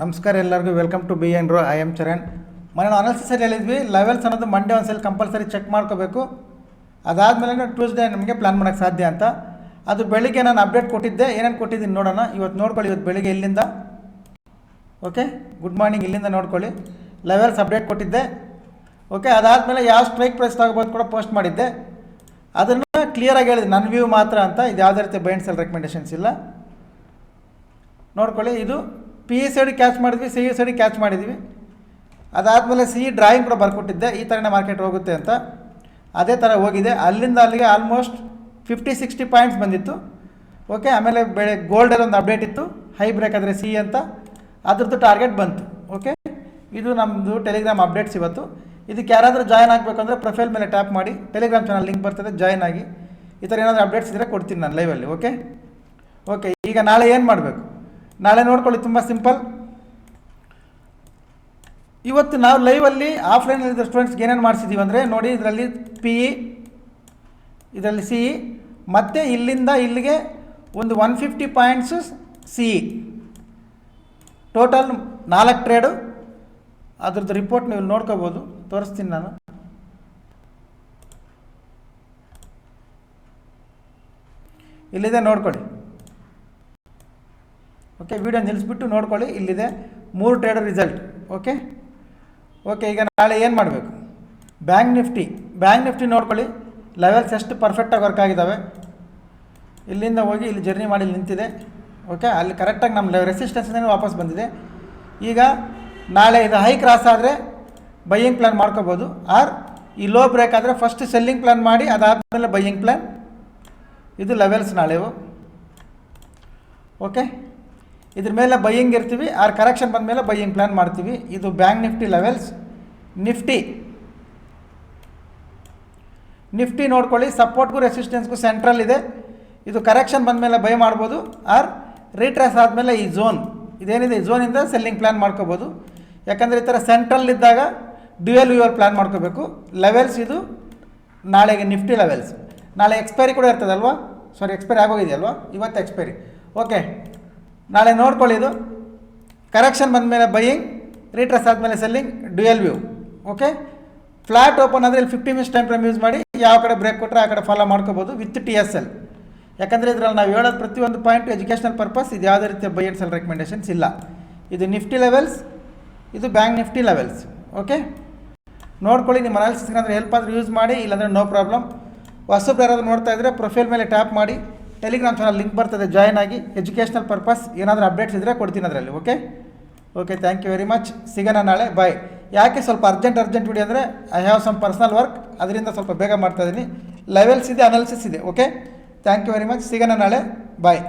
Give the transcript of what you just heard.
ನಮಸ್ಕಾರ ಎಲ್ಲರಿಗೂ welcome to B N ರೋ. I am Charan. ಮೊನ್ನೆ ಅನಾಲಿಸಿಸಲ್ಲಿ ಹೇಳಿದ್ವಿ ಲೆವೆಲ್ಸ್ ಅನ್ನೋದು ಮಂಡೇ ಒಂದ್ಸಲ ಕಂಪಲ್ಸರಿ ಚೆಕ್ ಮಾಡ್ಕೋಬೇಕು. ಅದಾದಮೇಲೆ ಟ್ಯೂಸ್ಡೇ ನಮಗೆ ಪ್ಲ್ಯಾನ್ ಮಾಡೋಕ್ಕೆ ಸಾಧ್ಯ ಅಂತ. ಅದು ಬೆಳಿಗ್ಗೆ ನಾನು ಅಪ್ಡೇಟ್ ಕೊಟ್ಟಿದ್ದೆ, ಏನೇನು ಕೊಟ್ಟಿದ್ದೀನಿ ನೋಡೋಣ. ಇವತ್ತು ನೋಡ್ಕೊಳ್ಳಿ, ಇವತ್ತು ಬೆಳಿಗ್ಗೆ ಇಲ್ಲಿಂದ ಓಕೆ, ಗುಡ್ ಮಾರ್ನಿಂಗ್, ಇಲ್ಲಿಂದ ನೋಡ್ಕೊಳ್ಳಿ. ಲೆವೆಲ್ಸ್ ಅಪ್ಡೇಟ್ ಕೊಟ್ಟಿದ್ದೆ. ಓಕೆ, ಅದಾದಮೇಲೆ ಯಾವ ಸ್ಟ್ರೈಕ್ ಪ್ರೈಸ್ ತಗೋಬೋದು ಕೂಡ ಪೋಸ್ಟ್ ಮಾಡಿದ್ದೆ. ಅದನ್ನು ಕ್ಲಿಯರಾಗಿ ಹೇಳಿದೆ, ನನ್ನ ವ್ಯೂ ಮಾತ್ರ ಅಂತ. ಇದು ಯಾವುದೇ ರೀತಿ ಬೈ ಆ್ಯಂಡ್ ಸೆಲ್ ರೆಕಮೆಂಡೇಷನ್ಸ್ ಇಲ್ಲ. ನೋಡ್ಕೊಳ್ಳಿ, ಇದು ಪಿ ಇ ಸೈಡಿಗೆ ಕ್ಯಾಚ್ ಮಾಡಿದ್ವಿ, ಸಿ ಇ ಸೈಡಿಗೆ ಕ್ಯಾಚ್ ಮಾಡಿದ್ವಿ. ಅದಾದಮೇಲೆ ಸಿ ಇ ಡ್ರಾಯಿಂಗ್ ಕೂಡ ಬರ್ಕೊಟ್ಟಿದ್ದೆ, ಈ ಥರನೇ ಮಾರ್ಕೆಟ್ ಹೋಗುತ್ತೆ ಅಂತ. ಅದೇ ಥರ ಹೋಗಿದೆ. ಅಲ್ಲಿಂದ ಅಲ್ಲಿಗೆ ಆಲ್ಮೋಸ್ಟ್ 50-60 ಪಾಯಿಂಟ್ಸ್ ಬಂದಿತ್ತು. ಓಕೆ, ಆಮೇಲೆ ಗೋಲ್ಡಲ್ಲಿ ಒಂದು ಅಪ್ಡೇಟ್ ಇತ್ತು, ಹೈ ಬ್ರೇಕ್ ಆದರೆ ಸಿ ಅಂತ, ಅದ್ರದ್ದು ಟಾರ್ಗೆಟ್ ಬಂತು. ಓಕೆ, ಇದು ನಮ್ಮದು ಟೆಲಿಗ್ರಾಮ್ ಅಪ್ಡೇಟ್ಸ್ ಇವತ್ತು. ಇದಕ್ಕೆ ಯಾರಾದರೂ ಜಾಯ್ನ್ ಆಗಬೇಕಂದ್ರೆ ಪ್ರೊಫೈಲ್ ಮೇಲೆ ಟ್ಯಾಪ್ ಮಾಡಿ, ಟೆಲಿಗ್ರಾಮ್ ಚಾನಲ್ ಲಿಂಕ್ ಬರ್ತದೆ, ಜಾಯ್ನ್ ಆಗಿ. ಈ ಥರ ಏನಾದರೂ ಅಪ್ಡೇಟ್ಸ್ ಇದ್ದರೆ ಕೊಡ್ತೀನಿ ನಾನು ಲೈವಲ್ಲಿ. ಓಕೆ ಓಕೆ, ಈಗ ನಾಳೆ ಏನು ಮಾಡಬೇಕು, ನಾಳೆ ನೋಡ್ಕೊಳ್ಳಿ, ತುಂಬ ಸಿಂಪಲ್. ಇವತ್ತು ನಾವು ಲೈವಲ್ಲಿ ಆಫ್ಲೈನಲ್ಲಿ ಸ್ಟೂಡೆಂಟ್ಸ್ಗೆ ಏನೇನು ಮಾಡಿಸಿದ್ದೀವಿ ಅಂದರೆ ನೋಡಿ, ಇದರಲ್ಲಿ ಪಿ ಇ, ಇದರಲ್ಲಿ ಸಿ ಇ, ಮತ್ತು ಇಲ್ಲಿಂದ ಇಲ್ಲಿಗೆ ಒಂದು 150 points C E, total 4 trade. ಅದ್ರದ್ದು ರಿಪೋರ್ಟ್ ನೀವು ನೋಡ್ಕೋಬೋದು, ತೋರಿಸ್ತೀನಿ ನಾನು. ಇಲ್ಲಿದೆ ನೋಡ್ಕೊಳ್ಳಿ. ಓಕೆ, ವಿಡಿಯೋ ನಿಲ್ಲಿಸ್ಬಿಟ್ಟು ನೋಡ್ಕೊಳ್ಳಿ, ಇಲ್ಲಿದೆ 3 ಟ್ರೇಡರ್ ರಿಸಲ್ಟ್. ಓಕೆ ಓಕೆ, ಈಗ ನಾಳೆ ಏನು ಮಾಡಬೇಕು, ಬ್ಯಾಂಕ್ ನಿಫ್ಟಿ ನೋಡ್ಕೊಳ್ಳಿ, ಲೆವೆಲ್ಸ್ ಎಷ್ಟು ಪರ್ಫೆಕ್ಟಾಗಿ ವರ್ಕ್ ಆಗಿದ್ದಾವೆ. ಇಲ್ಲಿಂದ ಹೋಗಿ ಇಲ್ಲಿ ಜರ್ನಿ ಮಾಡಿ ನಿಂತಿದೆ. ಓಕೆ, ಅಲ್ಲಿ ಕರೆಕ್ಟಾಗಿ ನಮ್ಮ ರೆಸಿಸ್ಟೆನ್ಸ್ನೇ ವಾಪಸ್ ಬಂದಿದೆ. ಈಗ ನಾಳೆ ಇದು ಹೈ ಕ್ರಾಸ್ ಆದರೆ ಬೈಯಿಂಗ್ ಪ್ಲ್ಯಾನ್ ಮಾಡ್ಕೋಬೋದು, ಆರ್ ಈ ಲೋ ಬ್ರೇಕ್ ಆದರೆ ಫಸ್ಟ್ ಸೆಲ್ಲಿಂಗ್ ಪ್ಲ್ಯಾನ್ ಮಾಡಿ, ಅದಾದಮೇಲೆ ಬೈಯಿಂಗ್ ಪ್ಲ್ಯಾನ್. ಇದು ಲೆವೆಲ್ಸ್ ನಾಳೆವು. ಓಕೆ, ಇದ್ರ ಮೇಲೆ ಬೈಯಿಂಗ್ ಇರ್ತೀವಿ, ಆರ್ ಕರೆಕ್ಷನ್ ಬಂದ ಮೇಲೆ ಬೈಯಿಂಗ್ ಪ್ಲ್ಯಾನ್ ಮಾಡ್ತೀವಿ. ಇದು ಬ್ಯಾಂಕ್ ನಿಫ್ಟಿ ಲೆವೆಲ್ಸ್. ನಿಫ್ಟಿ ನೋಡ್ಕೊಳ್ಳಿ, ಸಪೋರ್ಟ್ಗೂ ರೆಸಿಸ್ಟೆನ್ಸ್ಗೂ ಸೆಂಟ್ರಲ್ ಇದೆ. ಇದು ಕರೆಕ್ಷನ್ ಬಂದ ಮೇಲೆ ಬೈ ಮಾಡ್ಬೋದು, ಆರ್ ರೀಟ್ರೇಸ್ ಆದಮೇಲೆ ಈ ಝೋನ್ ಇದೇನಿದೆ, ಈ ಝೋನಿಂದ ಸೆಲ್ಲಿಂಗ್ ಪ್ಲ್ಯಾನ್ ಮಾಡ್ಕೋಬೋದು. ಯಾಕಂದರೆ ಈ ಥರ ಸೆಂಟ್ರಲ್ ಇದ್ದಾಗ ಡ್ಯುಯಲ್ ವ್ಯೂವಲ್ಲಿ ಪ್ಲ್ಯಾನ್ ಮಾಡ್ಕೋಬೇಕು. ಲೆವೆಲ್ಸ್ ಇದು ನಾಳೆಗೆ ನಿಫ್ಟಿ ಲೆವೆಲ್ಸ್. ನಾಳೆ ಎಕ್ಸ್ಪೈರಿ ಕೂಡ ಇರ್ತದಲ್ವಾ, ಸಾರಿ ಎಕ್ಸ್ಪೈರಿ ಆಗೋಗಿದೆಯಲ್ವಾ, ಇವತ್ತು ಎಕ್ಸ್ಪೈರಿ. ಓಕೆ, ನಾಳೆ ನೋಡ್ಕೊಳ್ಳಿ, ಇದು ಕರೆಕ್ಷನ್ ಬಂದ ಮೇಲೆ ಬೈಯಿಂಗ್, ರೀಟ್ರೇಸ್ ಆದಮೇಲೆ selling, dual view. Okay, flat open ಆದರೆ ಇಲ್ಲಿ 50 ಮಿನಿಟ್ಸ್ ಟೈಮ್ ಫ್ರೇಮ್ ಯೂಸ್ ಮಾಡಿ, ಯಾವ ಕಡೆ ಬ್ರೇಕ್ ಕೊಟ್ಟರೆ ಆ ಕಡೆ ಫಾಲೋ ಮಾಡ್ಕೋಬೋದು ವಿತ್ TSL. ಯಾಕಂದರೆ ಇದರಲ್ಲಿ ನಾವು ಹೇಳೋದು ಪ್ರತಿಯೊಂದು ಪಾಯಿಂಟ್ ಎಜುಕೇಷನಲ್ ಪರ್ಪಸ್, ಇದು ಯಾವುದೇ ರೀತಿಯ ಬೈ ಆ್ಯಂಡ್ ಸೆಲ್ ರೆಕಮೆಂಡೇಷನ್ಸ್ ಇಲ್ಲ. ಇದು ನಿಫ್ಟಿ ಲೆವೆಲ್ಸ್, ಇದು ಬ್ಯಾಂಕ್ ನಿಫ್ಟಿ ಲೆವೆಲ್ಸ್. ಓಕೆ, ನೋಡ್ಕೊಳ್ಳಿ, ನಿಮ್ಮ ಅನಾಲಿಸಿಸ್ಗೆ ಏನಾದರೂ ಹೆಲ್ಪ್ ಆದರೆ ಯೂಸ್ ಮಾಡಿ, ಇಲ್ಲಾಂದರೆ ನೋ ಪ್ರಾಬ್ಲಮ್. ಹೊಸಬ್ರು ಯಾರಾದರೂ ನೋಡ್ತಾ ಇದ್ದರೆ ಪ್ರೊಫೈಲ್ ಮೇಲೆ ಟ್ಯಾಪ್ ಮಾಡಿ, ಟೆಲಿಗ್ರಾಮ್ ಚಾನಲ್ ಲಿಂಕ್ ಬರ್ತದೆ, ಜಾಯ್ನ್ ಆಗಿ. ಎಜುಕೇಷನಲ್ ಪರ್ಪಸ್ ಏನಾದರೂ ಅಪ್ಡೇಟ್ಸ್ ಇದ್ದರೆ ಕೊಡ್ತೀನಿ ಅದರಲ್ಲಿ. Okay okay, thank you very much. ಸಿಗೋಣ ನಾಳೆ, ಬಾಯ್. ಯಾಕೆ ಸ್ವಲ್ಪ ಅರ್ಜೆಂಟ್ ವಿಡಿಯೋ ಅಂದರೆ I have some personal work, ಅದರಿಂದ ಸ್ವಲ್ಪ ಬೇಗ ಮಾಡ್ತಾಯಿದ್ದೀನಿ. ಲೆವೆಲ್ಸ್ ಇದೆ, ಅನಾಲಿಸಿಸ್ ಇದೆ. Okay, thank you very much. ಸಿಗೋಣ ನಾಳೆ, ಬಾಯ್.